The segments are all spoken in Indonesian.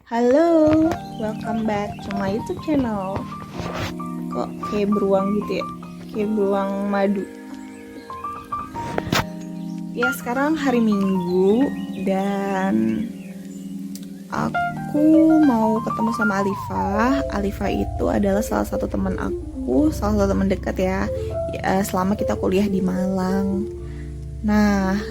Halo, welcome back to my YouTube channel. Kok kayak beruang gitu ya? Kayak beruang madu. Ya, sekarang hari Minggu dan aku mau ketemu sama Alifah. Alifah itu adalah salah satu teman aku, salah satu teman dekat ya, selama kita kuliah di Malang. Nah,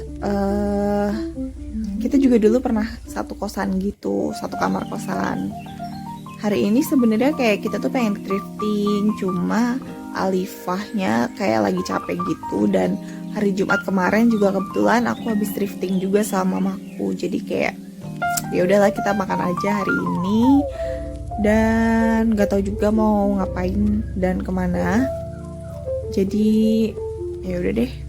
kita juga dulu pernah satu kosan gitu, satu kamar kosan. Hari ini sebenarnya kayak kita tuh pengen thrifting, cuma Alifahnya kayak lagi capek gitu. Dan hari Jumat kemarin juga kebetulan aku habis thrifting juga sama mamaku. Jadi kayak ya udahlah kita makan aja hari ini. Dan gak tahu juga mau ngapain dan kemana. Jadi ya udah deh.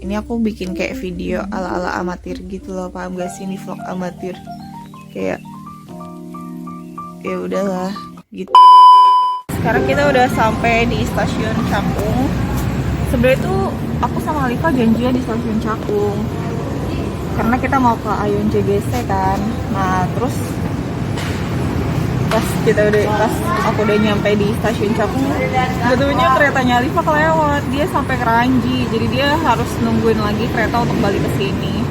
Ini aku bikin kayak video ala-ala amatir gitu loh, paham gak sih? Ini vlog amatir. Kayak ya udahlah gitu. Sekarang kita udah sampai di stasiun Cakung. Sebenarnya tuh aku sama Alifah janjian di stasiun Cakung karena kita mau ke Ayon JGC kan. Nah, terus pas aku udah nyampe di stasiun Cakung, betulnya keretanya Alifah kelewat, dia sampai Keranji, jadi dia harus nungguin lagi kereta untuk balik ke sini.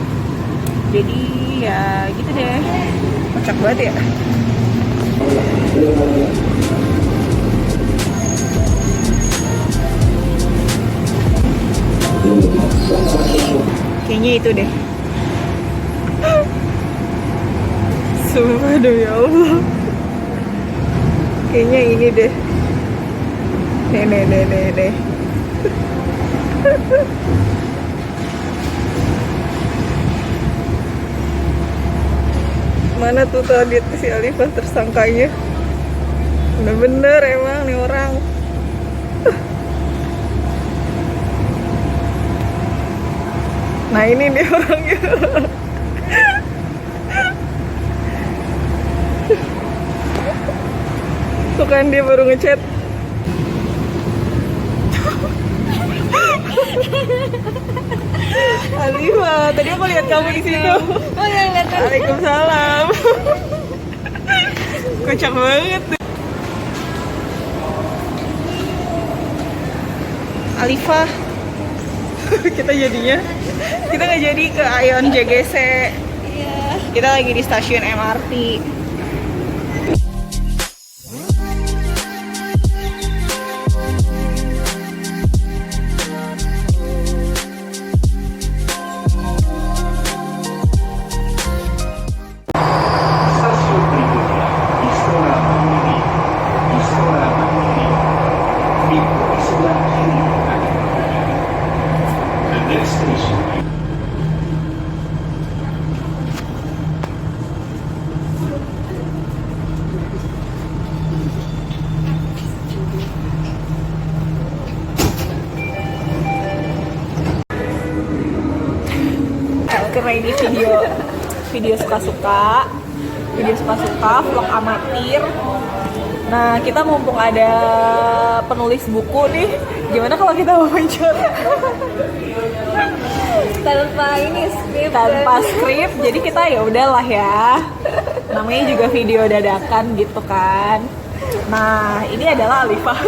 Jadi ya gitu deh, kocak banget ya. Kayaknya itu deh. Sumpah demi Allah. Kayaknya ini deh. Nih. Mana tuh tadi si Alifah tersangkanya? Bener-bener emang nih orang. Nah ini dia orangnya. Tuh kan dia baru ngechat. Alifah, tadi aku lihat kamu di situ. Oh ya, lihat. Waalaikumsalam. Kocak banget. Alifah, kita nggak jadi ke Ayon JGC. Iya. Kita lagi di stasiun MRT. Karena ini video suka-suka vlog amatir. Nah, kita mumpung ada penulis buku nih, gimana kalau kita wawancara tanpa skrip? Jadi kita ya udahlah ya, namanya juga video dadakan gitu kan. Nah, ini adalah Alifah.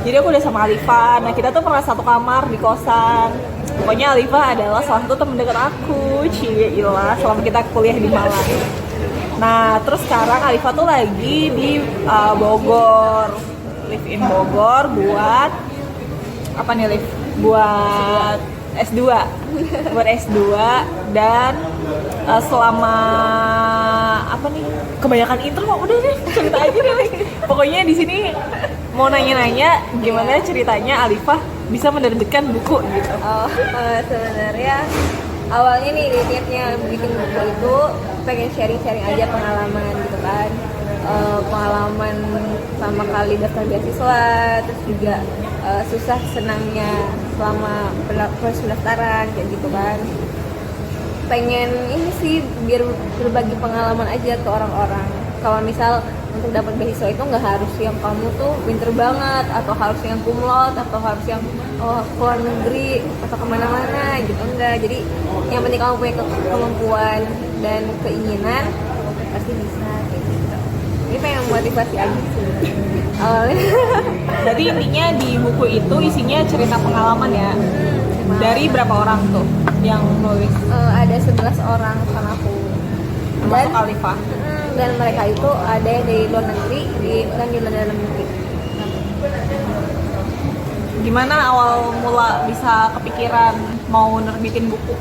Jadi aku udah sama Alifah. Nah, kita tuh pernah satu kamar di kosan. Pokoknya Alifah adalah salah satu teman dekat aku, Cieila, selama kita kuliah di Malang. Nah, terus sekarang Alifah tuh lagi di Bogor, live in Bogor buat apa nih, Liv? Buat S2, dan selama apa nih? Kebanyakan intro, udah deh cerita aja deh. Pokoknya di sini mau nanya-nanya gimana ceritanya Alifah bisa menerbitkan buku gitu. Sebenarnya awalnya nih niatnya bikin buku itu pengen sharing aja pengalaman gitu kan. Pengalaman sama kali daftar beasiswa, terus juga susah senangnya selama proses pendaftaran kayak gitu kan. Pengen ini sih biar berbagi pengalaman aja ke orang-orang. Kalau misal untuk dapat beasiswa itu nggak harus yang kamu tuh pinter banget, atau harus yang kumlot, atau harus yang keluar negeri atau kemana-mana gitu, enggak. Jadi yang penting kamu punya kemampuan dan keinginan pasti bisa kayak gitu. Ini pengen motivasi aja sih awalnya. Jadi intinya di buku itu isinya cerita pengalaman ya. Dari berapa orang tuh yang nulis? Ada 11 orang sama aku. Termasuk Alifah. Dan mereka itu ada yang dari luar negeri dan di dalam negeri. Gimana awal mula bisa kepikiran mau nerbitin buku?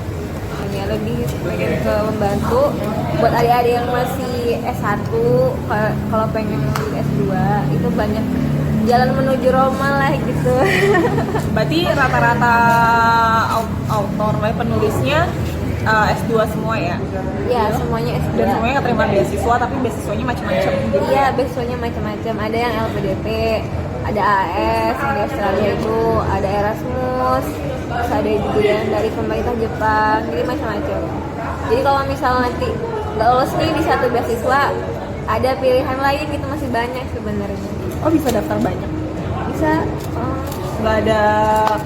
Ini lebih pengen ke membantu buat adik-adik yang masih S1, kalau pengen lanjut S2 itu banyak jalan menuju Roma lah gitu. Berarti rata-rata autor, penulisnya S2 semua ya? Ya, semuanya S2. Dan semuanya keterima beasiswa, tapi beasiswanya macam-macam gitu. Iya, beasiswanya macam-macam. Ada yang LPDP, ada AS yang di Australia itu, ada Erasmus, terus ada juga yang dari pemerintah Jepang, jadi macam-macam. Jadi kalau misal nanti nggak lolos nih di satu beasiswa, ada pilihan lain gitu, masih banyak sebenarnya. Oh, bisa daftar banyak? Bisa. Nggak ada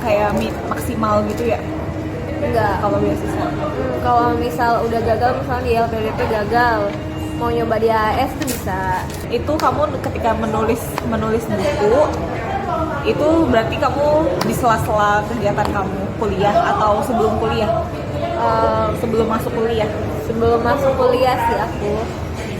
kayak maksimal gitu ya? Enggak. Kalau beasiswa? Kalau misal udah gagal, misalnya di LPDP gagal, mau nyoba di AS tuh bisa. Itu kamu ketika menulis buku itu berarti kamu di sela-sela kegiatan kamu kuliah atau sebelum kuliah? Sebelum masuk kuliah? Sebelum masuk kuliah sih aku.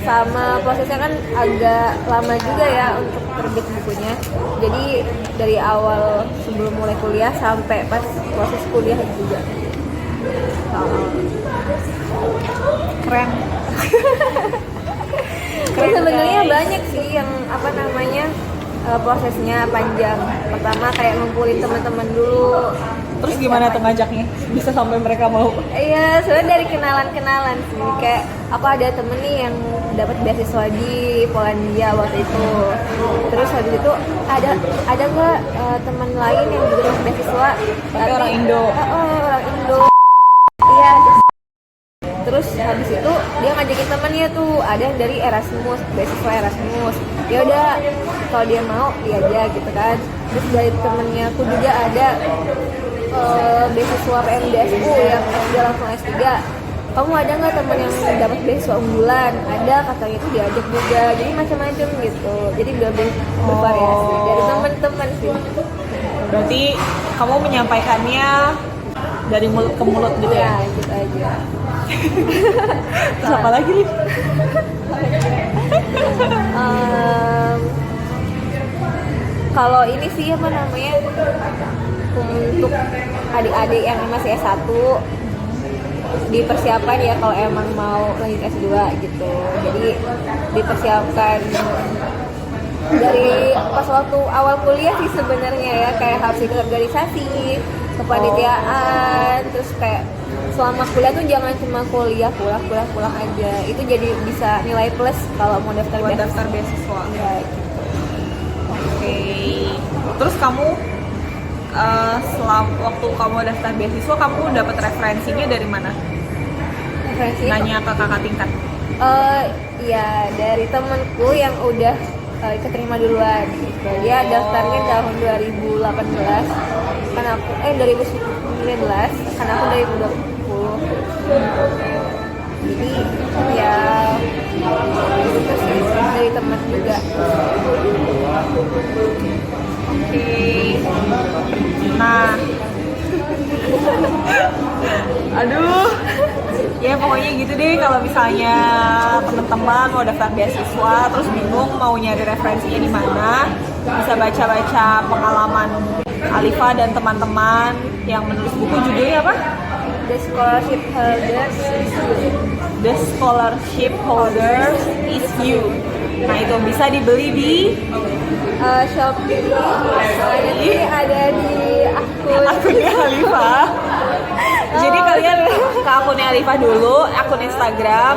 Sama prosesnya kan agak lama juga ya untuk terbit bukunya. Jadi dari awal sebelum mulai kuliah sampai pas proses kuliah juga. Keren. Sebenarnya banyak sih yang prosesnya panjang. Pertama kayak ngumpulin teman-teman dulu. Terus gimana tuh ngajaknya? Bisa sampai mereka mau? Iya, sebenarnya dari kenalan sih. Kayak aku ada temen nih yang dapat beasiswa di Polandia waktu itu. Terus habis itu ada nggak teman lain yang juga dapat beasiswa? Tapi orang Indo. Orang Indo. Iya. Terus habis itu dia ngajakin temennya tuh, ada yang dari Erasmus, beasiswa Erasmus. Ya udah, kalau dia mau dia aja gitu kan. Terus dari temennya aku juga ada beasiswa PMDSU yang dia langsung S3. Kamu ada nggak temen yang dapat beasiswa unggulan? Ada, katanya itu diajak juga. Jadi macam-macam gitu. Jadi bervariasi dari teman-teman sih. Berarti kamu menyampaikannya dari mulut ke mulut gitu ya? Ya, gitu aja. Terus apa lagi nih? Kalau ini sih apa namanya, untuk adik-adik yang masih S1 dipersiapkan ya kalau emang mau lanjut S2 gitu. Jadi dipersiapkan dari pas waktu awal kuliah sih sebenarnya ya, kayak harus ikut organisasi, kepanitiaan, terus kayak selama kuliah tuh jangan cuma kuliah pulang aja. Itu jadi bisa nilai plus kalau mau daftar beasiswa. Ya, gitu. Oke. Terus kamu waktu kamu daftar beasiswa, kamu dapat referensinya dari mana? Referensinya Nanya ke kakak tingkat? Ya dari temenku yang udah keterima duluan gitu. Dia daftarnya tahun 2018 kan aku 2019 kan aku 2020. Jadi ya itu sih dari teman juga. Oke. Nah, aduh, ya pokoknya gitu deh. Kalau misalnya teman-teman mau daftar beasiswa terus bingung mau nyari referensinya di mana, bisa baca-baca pengalaman Alifah dan teman-teman yang menulis buku. Judulnya apa? The Scholarship Holders is You. The Scholarship Holders is You. Nah, itu bisa dibeli di Shopee. Ini ada di akunnya Alifah. Jadi kalian ke akunnya Alifah dulu, akun Instagram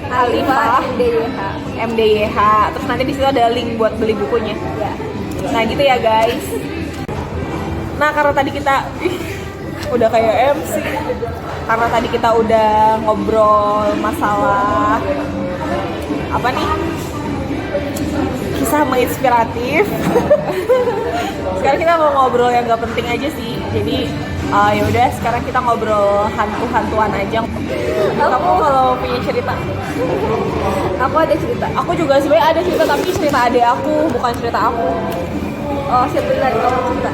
@Alifah MDYH. Terus nanti di situ ada link buat beli bukunya. Ya. Nah, gitu ya guys. Nah, karena tadi kita udah kayak MC. Karena tadi kita udah ngobrol masalah apa nih? Kisah menginspiratif. Sekarang kita mau ngobrol yang gak penting aja sih. Jadi Ya udah, sekarang kita ngobrol hantu-hantuan aja. Kamu kalau punya cerita? Aku ada cerita. Aku juga sebenarnya ada cerita, tapi cerita adek aku, bukan cerita aku. Oh, siapa dari kamu cerita?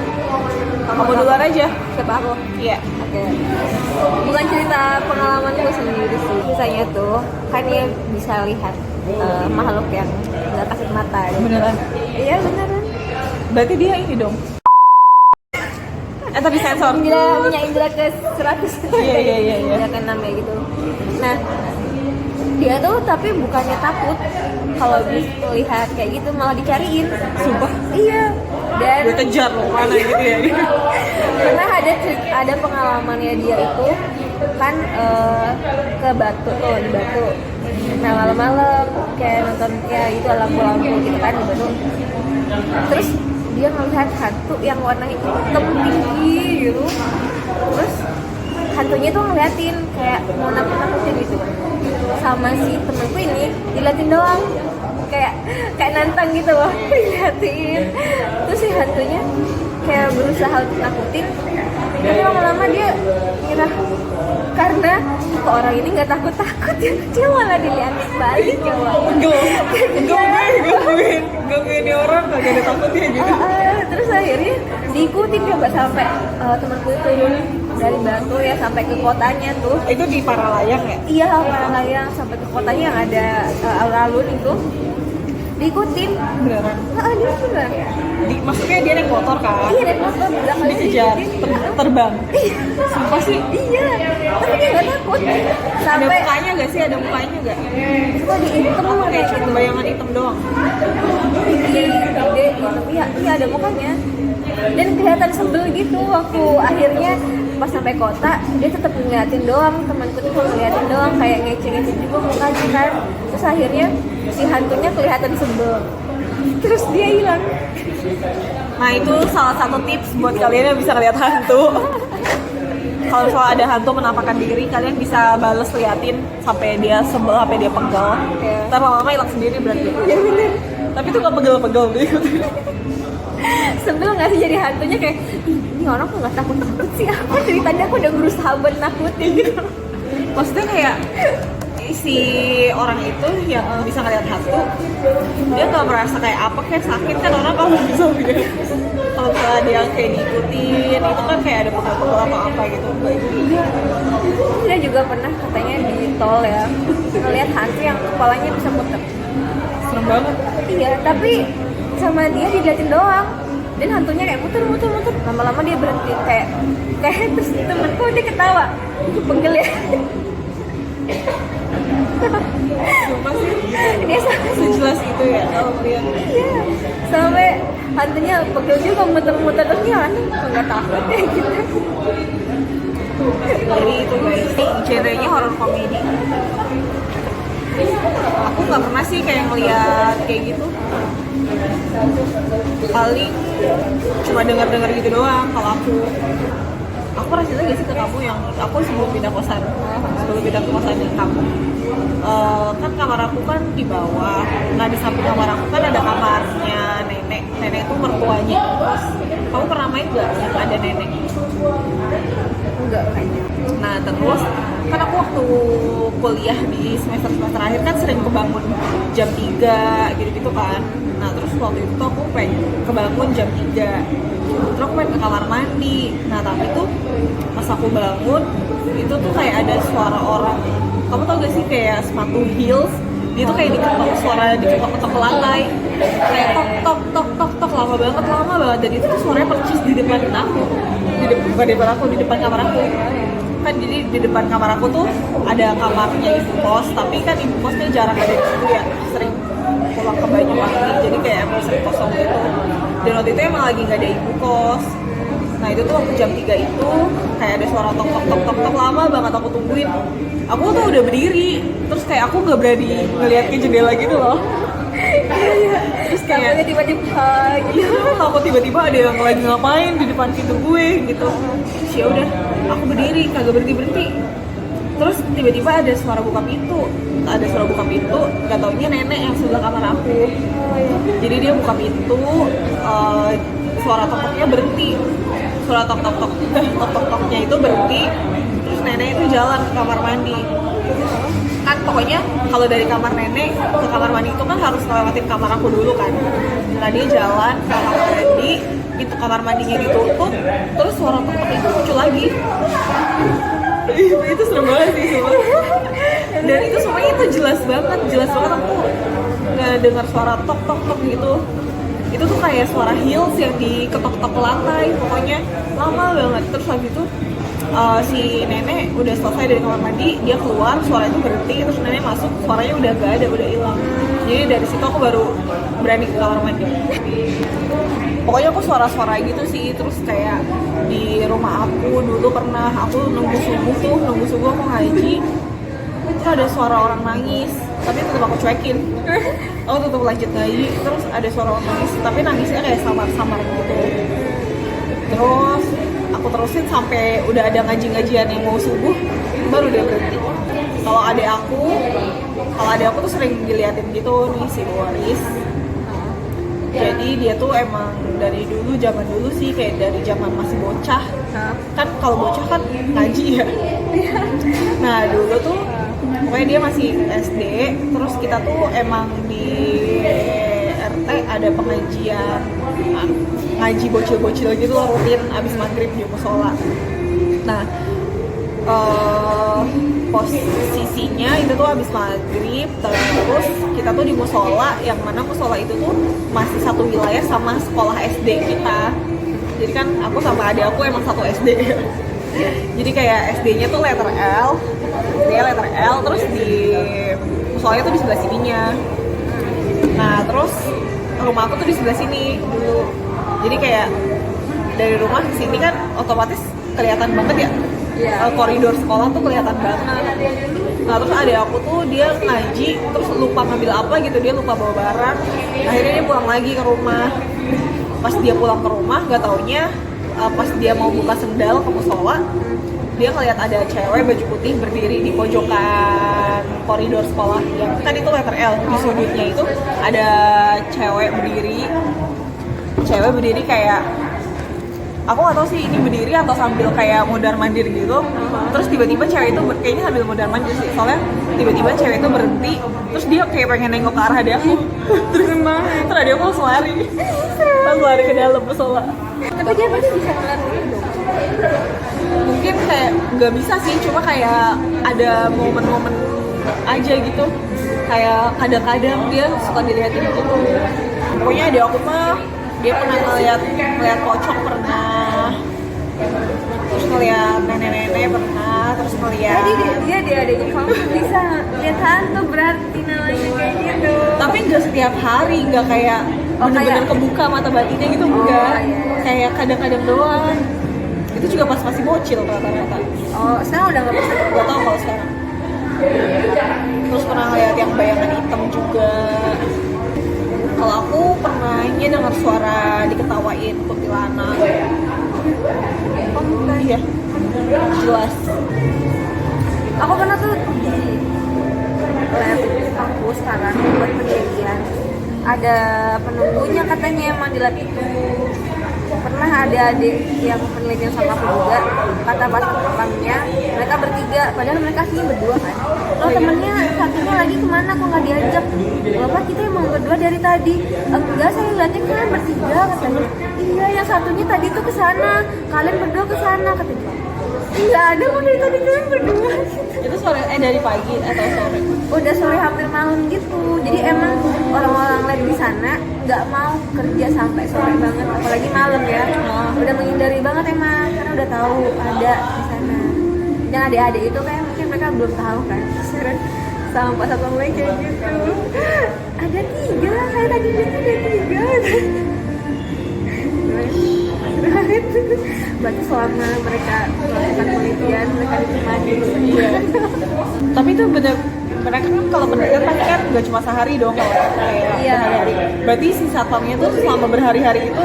Kamu duluan aja. Siapa aku? Iya. Oke. Bukan cerita pengalaman gue sendiri sih. Misalnya tuh, kan dia bisa lihat makhluk yang nggak kasih mata. Gitu. Beneran? Iya beneran. Berarti dia ini dong. Tapi sensor. Punya indra ke 100. Iya. Indra ke 6 ya gitu. Nah, dia tuh tapi bukannya takut kalau lihat kayak gitu, malah dicariin. Sumpah. Iya. Dan Gue kejar loh mana gitu ya. pernah ada pengalamannya dia itu kan ke Batu tuh, di Batu. Nah malam-malam kayak nonton kayak itu lampu-lampu gitu kan di Batu. Terus dia ngelihat hantu yang warnanya hitam tinggi gitu. Terus hantunya tuh ngeliatin kayak mau nakut-nakutin gitu. Sama si temenku ini diliatin doang. Kayak nantang gitu loh, diliatin. Terus si hantunya kayak berusaha untuk nakutin. Tapi lama-lama dia ngira karena kok orang ini nggak takut-takut ya, dia malah diliatin balik coba. Gangguin nih orang gak ada takutnya gitu. Terus akhirnya diikutin coba sampai temanku turun dari Batu ya sampai ke kotanya tuh. Itu di Paralayang ya? Iya, Paralayang sampai ke kotanya yang ada alun-alun itu. Diikutin. Beneran? Dia beneran. Maksudnya dia naik motor kan? Iya, naik motor belakang Dikejar, terbang. Sumpah sih. Iya, tapi dia nggak takut. Ada Sampai mukanya gak sih? Ada mukanya gak? kok dihitam Kayak kayak cuma gitu. bayangan hitam doang. Iya, gede gitu. Iya ada mukanya. Dan kelihatan sebel gitu waktu akhirnya pas sampai kota dia tetap ngeliatin doang, temanku tuh ngeliatin doang kayak ngece-ngece juga mukanya kan. Terus akhirnya si hantunya kelihatan sebel. Terus dia hilang. Nah itu salah satu tips buat kalian yang bisa lihat hantu. Kalau soal ada hantu menampakkan diri, kalian bisa bales liatin sampai dia sebel, sampai dia pegal. Iya. Ntar lama-lama hilang sendiri berarti. Ya bener. Tapi itu gak pegel-pegel deh. Sebel nggak sih jadi hantunya kayak ini orang kok nggak takut sih, apa dari tadi aku udah berusaha buat nakutin gitu. Maksudnya kayak si orang itu yang bisa ngeliat hantu, dia nggak merasa kayak apa, kayak sakit kan orang kalau bisa lihat. Kalau misalnya dia kayak diikutin, itu kan kayak ada pegel-pegel apa gitu. Dia juga pernah katanya di tol ya ngeliat hantu yang kepalanya bisa muter. Serem banget. Iya, tapi sama dia diliatin doang. Dan hantunya kayak muter. Lama-lama dia berhenti kayak terus temenku dia ketawa. Itu pegel ya. Sumpah sih, Dia sampai sejelas itu ya kalau melihat. iya, sampai hantunya pegel juga muter-muter terus dia aneh kok nggak takut ya gitu. Jadi itu guys, genrenya horror komedi. Aku nggak pernah sih kayak ngeliat kayak gitu. Paling cuma dengar-dengar gitu doang. Kalau aku pernah cerita gak sih ke kamu yang aku sebelum pindah kosan ke kosan yang kamu, kan kamar aku kan di bawah. Nah di samping kamar aku kan ada kamarnya nenek itu mertuanya. Terus kamu pernah main gak yang ada nenek? Enggak kayaknya. Nah terus kan aku waktu kuliah di semester akhir kan sering kebangun jam 3 gitu kan. Nah terus waktu itu aku pengen kebangun jam 3, terus aku pengen ke kamar mandi. Nah tapi tuh pas aku bangun itu tuh kayak ada suara orang. Kamu tau gak sih kayak sepatu heels, dia tuh kayak diketok, suara diketok-ketok lantai, kayak tok lama banget. Dan itu tuh suaranya percis di depan aku, bukan di depan aku, di depan kamar aku. Kan jadi di depan kamar aku tuh ada kamarnya ibu kos, tapi kan ibu kosnya jarang ada di situ ya, sering pulang ke Banyuwangi, jadi kayak emang sering kosong gitu. Dan waktu itu emang lagi nggak ada ibu kos. Nah itu tuh waktu jam 3 itu kayak ada suara tok lama banget aku tungguin. Aku tuh udah berdiri, terus kayak aku nggak berani ngeliat ke jendela gitu loh. Terus kayak tiba-tiba gitu. aku tiba-tiba ada yang lagi ngapain di depan pintu gue gitu. Terus ya udah, aku berdiri kagak berhenti. Terus tiba-tiba ada suara buka pintu. Gak taunya nenek yang sebelah kamar aku. Jadi dia buka pintu, suara tokoknya berhenti. suara tok tok tok toknya itu berhenti, terus nenek itu jalan ke kamar mandi. Kan pokoknya kalau dari kamar nenek ke kamar mandi itu kan harus ngelewatin kamar aku dulu kan. Nah dia jalan ke kamar mandi, itu kamar mandinya ditutup, terus suara tok tok itu muncul lagi. Itu serem banget sih semua. Dan itu semuanya itu jelas banget aku nggak dengar suara tok tok tok gitu. Itu tuh kayak suara heels yang diketok-ketok ke lantai, pokoknya lama banget. Terus habis itu si nenek udah selesai dari kamar mandi, dia keluar, suara itu berhenti, terus nenek masuk, suaranya udah gak ada, udah hilang. Jadi dari situ aku baru berani ke kamar mandi. Pokoknya aku suara-suara gitu sih. Terus kayak di rumah aku dulu pernah aku nunggu subuh aku ngaji, terus ada suara orang nangis, tapi tetap aku cuekin. Aku tetap lanjut ngaji, terus ada suara orang nangis, tapi nangisnya kayak samar-samar gitu. Terus aku terusin sampai udah ada ngaji-ngajian yang mau subuh, baru dia berhenti. Kalau adek aku tuh sering diliatin gitu nih si Waris. Jadi dia tuh emang dari dulu, zaman dulu sih, kayak dari zaman masih bocah. Kan kalau bocah kan ngaji ya. Nah dulu tuh pokoknya dia masih SD, terus kita tuh emang di RT ada pengajian ngaji bocil-bocil gitu loh, rutin abis maghrib di musola. Nah posisinya itu tuh abis maghrib, terus kita tuh di musola, yang mana musola itu tuh masih satu wilayah sama sekolah SD kita. Jadi kan aku sama adik aku emang satu SD. Jadi kayak SD-nya tuh letter L, terus di musolanya tuh di sebelah sininya. Nah terus rumah aku tuh di sebelah sini dulu. Jadi kayak dari rumah ke sini kan otomatis kelihatan banget ya. Koridor sekolah tuh kelihatan banget. Nah terus adik aku tuh dia ngaji, terus lupa ngambil apa gitu, dia lupa bawa barang. Akhirnya dia pulang lagi ke rumah. Pas dia pulang ke rumah, nggak taunya pas dia mau buka sendal ke musola, dia ngeliat ada cewek baju putih berdiri di pojokan koridor sekolah. Yang kan itu letter L, di sudutnya itu ada cewek berdiri kayak, aku nggak tahu sih ini berdiri atau sambil kayak mondar mandir gitu. Terus tiba-tiba cewek itu kayaknya sambil mondar mandir sih, soalnya tiba-tiba cewek itu berhenti, terus dia kayak pengen nengok ke arah dia aku. Terus dia aku langsung lari ke dalam musola. Tapi dia pasti bisa ngeliat dulu dong. Mungkin kayak nggak bisa sih, cuma kayak ada momen-momen aja gitu, kayak kadang-kadang dia suka dilihatin gitu. Pokoknya ada aku mah dia pernah ngeliat pocong pernah, terus ngeliat nenek-nenek pernah, terus ngeliat. Jadi dia adanya kamu bisa lihat hantu berarti namanya kayak gitu. Tapi nggak setiap hari, nggak kayak bener-bener kebuka mata batinnya gitu, enggak. Iya. Kayak kadang-kadang doang. Itu juga pas masih bocil rata-rata. Oh sekarang udah nggak bisa. Gak tau kalau sekarang. Terus pernah lihat yang bayangan hitam juga. Kalau aku pernahnya dengar suara diketawain kuntilanak. Oh enggak ya, jelas. Aku pernah tuh di lab aku sekarang buat penelitian, ada penunggunya katanya emang di lab itu. Pernah ada adik yang penelitian sama aku juga, kata pas temannya mereka bertiga, padahal mereka sih berdua kan. Temennya satunya lagi kemana kok nggak diajak? Bapak kita emang berdua dari tadi. Enggak, saya lihatnya kalian bertiga katanya. Iya, yang satunya tadi tuh ke sana, kalian berdua ke sana katanya. Iya ada kok dari tadi kalian berdua. Itu sore dari pagi atau sore? Udah sore hampir malam gitu. Jadi emang orang-orang lain di sana nggak mau kerja sampai sore banget, apalagi malam ya. Udah menghindari banget emang, karena udah tahu ada di sana. Dan adik-adik itu kayak mungkin mereka belum tahu kan. Sama pas satpam kayak gitu. Ada 3, saya tadi lihat ada 3. Berarti selama mereka melakukan penelitian mereka ditemani. Iya. Tapi itu bener, mereka kan kalau penelitian pasti kan nggak cuma sehari dong, kalau kayak berhari-hari. Berarti si satpamnya tuh selama berhari-hari itu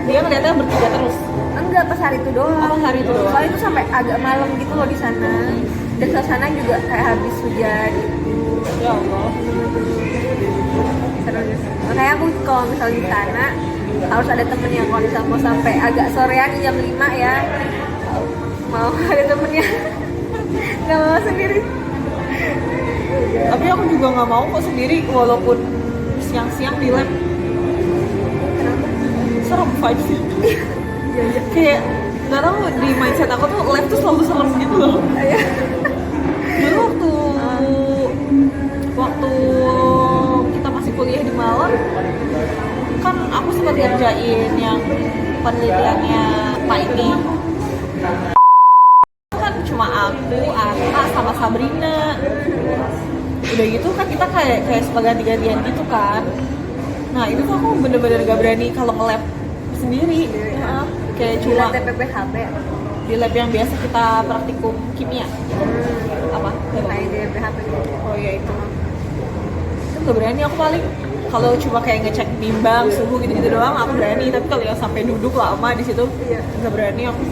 dia ngeliatnya bertiga terus. Enggak, pas hari itu doang. Apa hari itu doang? Soalnya itu sampai agak malam gitu loh di sana. Dan suasana juga kayak habis hujan gitu. Ya Allah. Makanya aku kalau misalnya di sana harus ada temennya. Kalau misalnya mau sampai agak sorean jam 5 ya, mau ada temennya. Nggak mau sendiri. Tapi aku juga nggak mau kok sendiri walaupun siang-siang di lab. Serem vibes sih. Kayak nggak tahu di mindset aku tuh lab tuh selalu serem gitu loh. Dulu waktu kita masih kuliah di Malang, kan aku sempat ngerjain yang penelitiannya Pak ini. Kan cuma aku, Arta, sama Sabrina. Udah gitu kan kita kayak suka ganti-gantian gitu kan. Nah itu tuh aku bener-bener gak berani kalau nge-lab sendiri. Kayak cuma TPPHP di lab yang biasa kita praktikum kimia. Apa? kayak TPPHP Oh iya itu gak berani aku paling. Kalau cuma kayak ngecek bimbang, suhu gitu-gitu doang aku berani. Tapi kalau yang sampai duduk lama di situ gak berani aku.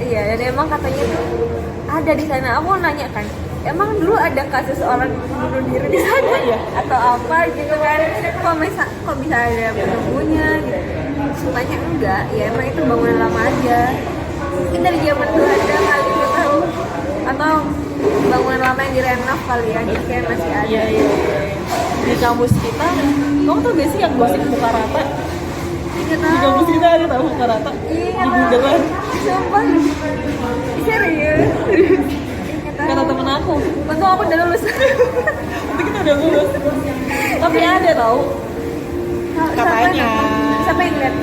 Iya, dan emang katanya tuh ada di sana. Aku nanya kan, emang dulu ada kasus orang bunuh diri di sana ya? Atau apa gitu kan? Kok bisa ada penemunya gitu? Sukanya enggak, ya emang itu bangunan lama aja. Mungkin dari zaman dulu ada kali, nggak tahu. Atau bangunan lama yang direnov kali ya, jadi kayak masih ada. Iya. Di kampus kita, kamu tau gak sih yang gosip muka rata? Nggak Di tahu. kampus kita ada tau muka rata? Iya, Di Bundaran. sumpah. Serius. Kata temen aku, Untung aku udah lulus. itu kita udah lulus. Tapi ada tau. Katanya. Siapa yang lihat?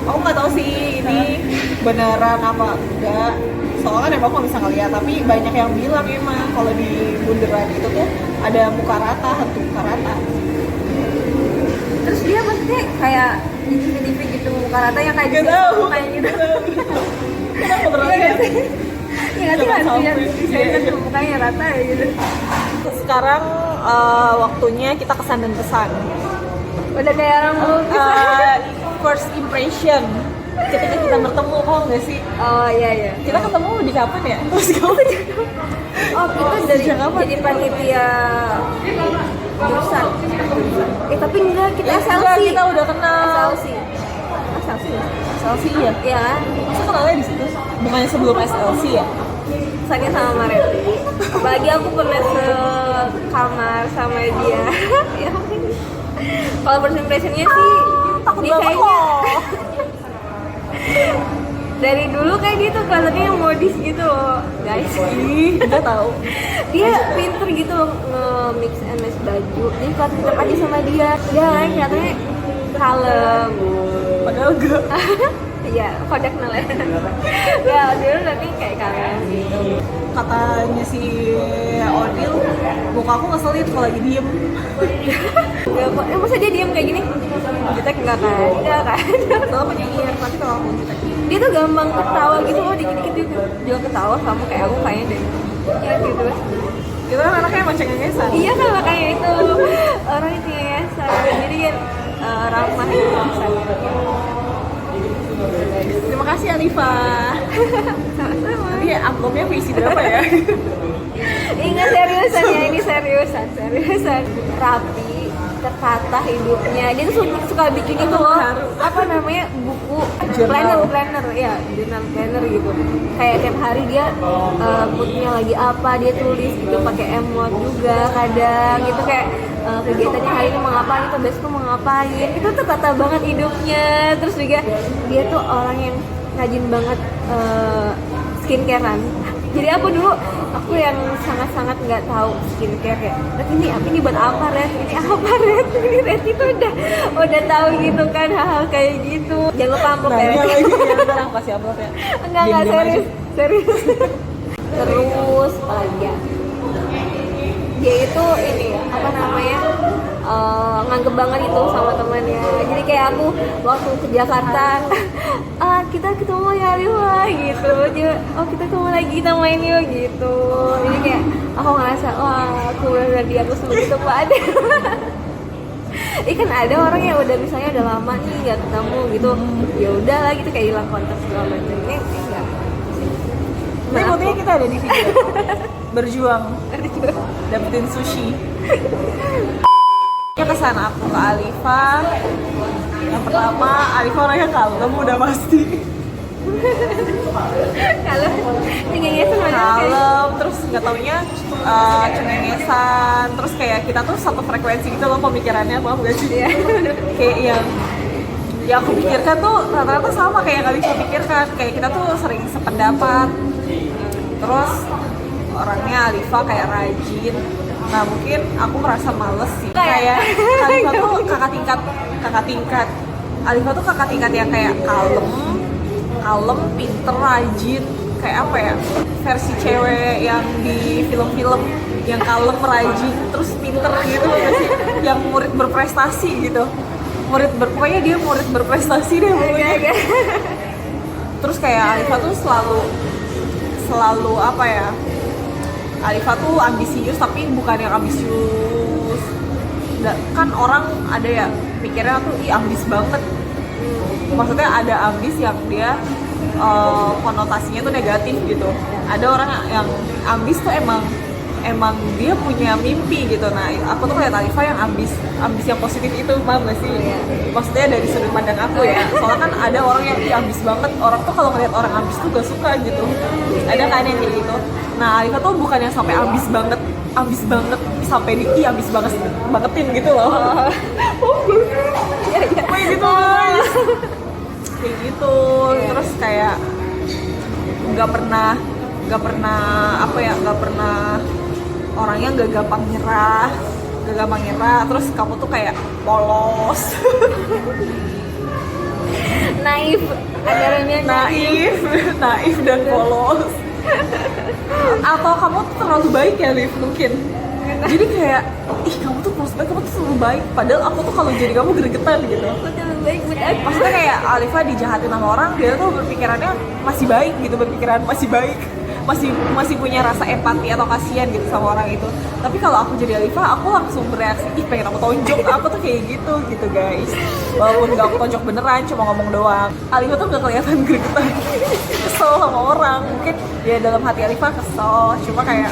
Aku nggak tahu sih ini beneran apa enggak. Soalnya kan emang aku nggak bisa ngeliat, tapi banyak yang bilang emang kalau di Bundaran itu tuh ada muka rata, hantu muka rata. Terus dia maksudnya kayak di TV gitu muka rata yang kayak Gak tahu. kayak gitu. Kenapa terlalu Iya ya? nggak sih? Iya nggak sih Jangan harus lihat sampai. desainnya tuh mukanya rata ya gitu. Sekarang waktunya kita kesan dan pesan. Udah kayak orang belum bisa. First impression ketika kita bertemu, paham nggak sih? Oh iya. Kita ketemu di kapan ya? Terus kamu Oh kita dari Sejak kapan? jadi panitia jurusan. Tapi enggak kita Enggak, SLC. kita udah kenal. SLC. SLC. SLC ya? Iya. Masa kenalnya di situ? Bukannya sebelum SLC ya? Saya sama Mareti. Apalagi aku pernah sekamar sama dia. Ya. Kalau first impressionnya sih Takut dia banget kayaknya loh. dari dulu kayak gitu kelihatannya yang modis gitu loh guys. Ih, nggak tahu. Dia pinter gitu loh nge-mix and match baju. Jadi kalau tetap aja sama dia kan kelihatannya kalem. Padahal enggak. Iya, kodak nol ya. Ya dulu nanti kayak kalian gitu. Katanya si Odil, muka aku ngeselin kalau lagi diem. Enggak kok. Masa dia diem kayak gini? Kita enggak kan? Enggak kan? Soalnya penyanyian, nanti kalau aku kita Dia tuh gampang ketawa gitu loh, dikit-dikit gitu. Dia ketawa sama kayak aku kayaknya deh. Ya gitu. kita kan anaknya emang cengengesan. Iya kan makanya itu orang itu ya. Jadi kan ramah itu bisa. Terima kasih Alifa. Sama-sama. Nanti amplopnya puisi berapa ya? Ingat seriusan ya, ini seriusan. Rapi, tertata hidupnya. Dia tuh suka bikin itu loh. Apa namanya? Buku Jurnal. planner ya, jurnal planner gitu. Kayak tiap hari dia moodnya lagi apa, dia tulis gitu pakai emot juga kadang gitu kayak kegiatannya hari ini mau ngapain, itu besok mau ngapain. Itu tertata banget hidupnya. Terus juga dia tuh orang yang rajin banget skincarean. Jadi aku yang sangat-sangat nggak tahu skincare kayak, ini buat apa Red? Ini apa Red? Ini Red itu udah tahu gitu kan hal-hal kayak gitu. Jangan lupa amplop Nah, ya. iya lagi ya, ntar aku kasih amplop ya. Enggak Diem-diem serius. Terus apalagi ya? Dia itu ini apa namanya? Nganggep banget itu sama temannya. Jadi kayak aku waktu ke Jakarta, kita ketemu ya Aliwa gitu. Dia, kita ketemu lagi, kita main yuk gitu. Jadi kayak aku ngerasa aku udah dianggap sebegitu ada. Kan ada orang yang udah misalnya udah lama nih nggak ketemu gitu, ya udah lah gitu kayak hilang kontak segala macam. Ini enggak. Tapi buktinya kita ada di video berjuang dapetin sushi. Ya kesan aku ke Alifa, yang pertama Alifa orangnya kalem udah pasti. Kalau cengengesan mana kayak Kalem, terus nggak taunya cengengesan, terus kayak kita tuh satu frekuensi gitu loh pemikirannya, paham gak sih? Iya. Kayak yang aku pikirkan tuh rata-rata sama kayak yang Alifa pikirkan, kayak kita tuh sering sependapat. Terus orangnya Alifa kayak rajin. Nah mungkin aku merasa males sih, kayak Alifa tuh kakak tingkat Alifa tuh kakak tingkat yang kayak kalem, pinter, rajin, kayak apa ya, versi cewek yang di film-film yang kalem, rajin, terus pinter gitu loh sih, yang murid berprestasi gitu, pokoknya dia murid berprestasi deh pokoknya. Terus kayak Alifa tuh selalu apa ya, Alifa tuh ambisius tapi bukan yang ambisius. Kan orang ada ya pikirnya tuh ambis banget. Maksudnya ada ambis yang dia konotasinya tuh negatif gitu. Ada orang yang ambis tuh emang dia punya mimpi gitu. Nah aku tuh kayak Alifa yang ambis yang positif itu, paham gak sih? Maksudnya dari sudut pandang aku ya. Soalnya kan ada orang yang ambis banget. Orang tuh kalau ngeliat orang ambis tuh gak suka gitu. Ada kan yang kayak gitu. Nah Alifa tuh bukan yang sampai ambis banget sampai ambis bangetin gitu loh. Kayak gitu guys. Kayak gitu. Terus kayak nggak pernah orangnya nggak gampang nyerah. Terus kamu tuh kayak polos. naif, agaranya naif dan polos. Atau kamu tuh terlalu baik ya, Liv, mungkin. Jadi kayak, kamu tuh polos banget, kamu tuh terlalu baik. Padahal aku tuh kalau jadi kamu gregetan gitu. aku terlalu baik buat aku. Maksudnya kayak Alifa dijahatin sama orang, dia tuh berpikirannya masih baik gitu, masih baik. Masih punya rasa empati atau kasihan gitu sama orang itu. Tapi kalau aku jadi Alifa, aku langsung bereaksi, pengen aku tonjok. Aku tuh kayak gitu guys. Walaupun gak aku tonjok beneran, cuma ngomong doang. Alifa tuh gak kelihatan gregetan, kesel sama orang. Mungkin ya dalam hati Alifa kesel, cuma kayak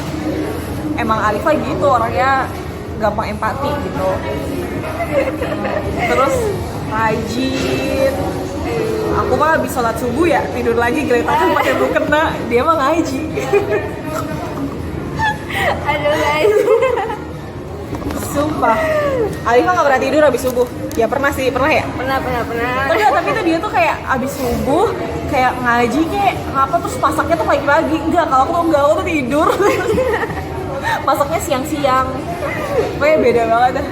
emang Alifa gitu orangnya, gampang empati gitu. Terus rajin. Aku mah habis sholat subuh ya tidur lagi, geletakan pakai mukena, dia mah ngaji. Aduh guys. Sumpah, Alifa nggak pernah tidur habis subuh. Ya pernah ya. Pernah. Tapi itu dia tuh kayak habis subuh kayak ngaji kayak ngapa, terus masaknya tuh pagi-pagi. Enggak, kalau aku tuh tidur. Masaknya siang-siang. Pokoknya beda banget dah.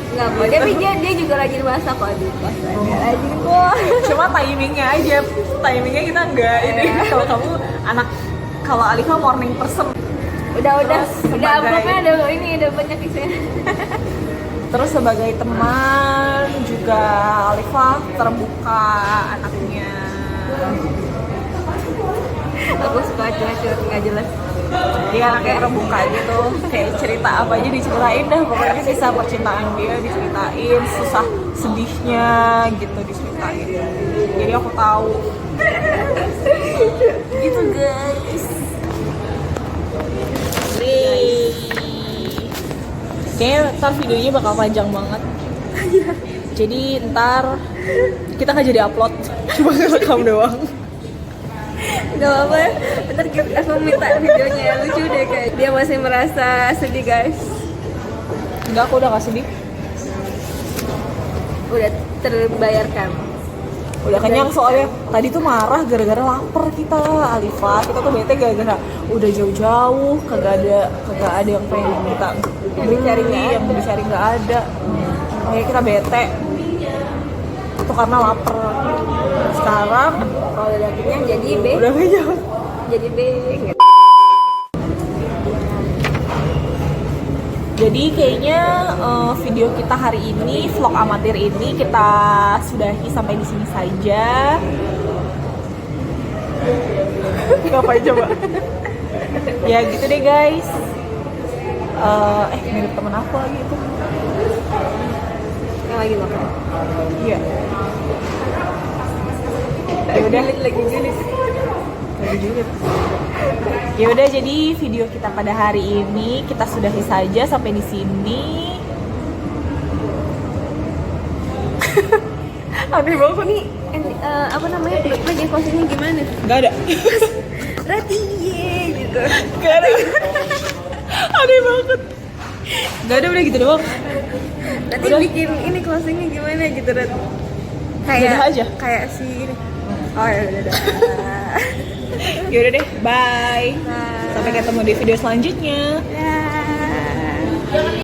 Nggak mau, tapi dia juga rajin masak kok. Rajin kok. Cuma timingnya kita enggak ini. Kalau Alifa morning person. Udah Sebagai- amplopnya udah banyak isinya. Terus sebagai teman juga Alifa terbuka anaknya. Aku suka curhat nggak jelas. Dia anaknya terbuka gitu, kayak cerita apa aja diceritain dah, pokoknya kisah percintaan dia diceritain, susah sedihnya gitu diceritain. Jadi aku tahu. Gitu guys. Kayaknya ntar videonya bakal panjang banget. Jadi ntar kita nggak jadi upload, cuma ngerekam doang. Gak apa-apa, ntar aku minta videonya, lucu deh kayak dia masih merasa sedih guys. Enggak, aku udah gak sedih. Udah terbayarkan. Udah kenyang soalnya. Tadi tuh marah gara-gara lapar kita, Alifa. Kita tuh bete gara-gara udah jauh-jauh, kagak ada yang pengen minta yang dicari nggak ada. Makanya kita bete. Itu karena lapar. Sekarang Kalau udah kenyang jadi B. udah kenyang. Jadi B gitu. Jadi kayaknya video kita hari ini, vlog amatir ini kita sudahi sampai di sini saja. Ngapain coba? Ya gitu deh guys. Mirip temen aku lagi itu. Yang lagi makan. Iya. Ya udah, Lagi julid. Ya udah, jadi video kita pada hari ini kita sudahi saja sampai di sini. Aneh banget. Ini apa namanya? Bagian closingnya gimana? Gak ada. Rati gitu. Gak ada. Aneh banget. Gak ada, udah gitu doang. Nanti bikin ini closingnya gimana gitu, Rat? Udah aja. Kayak si ini. Oh ya udah. Yaudah deh, bye. Bye. Sampai ketemu di video selanjutnya. Ya.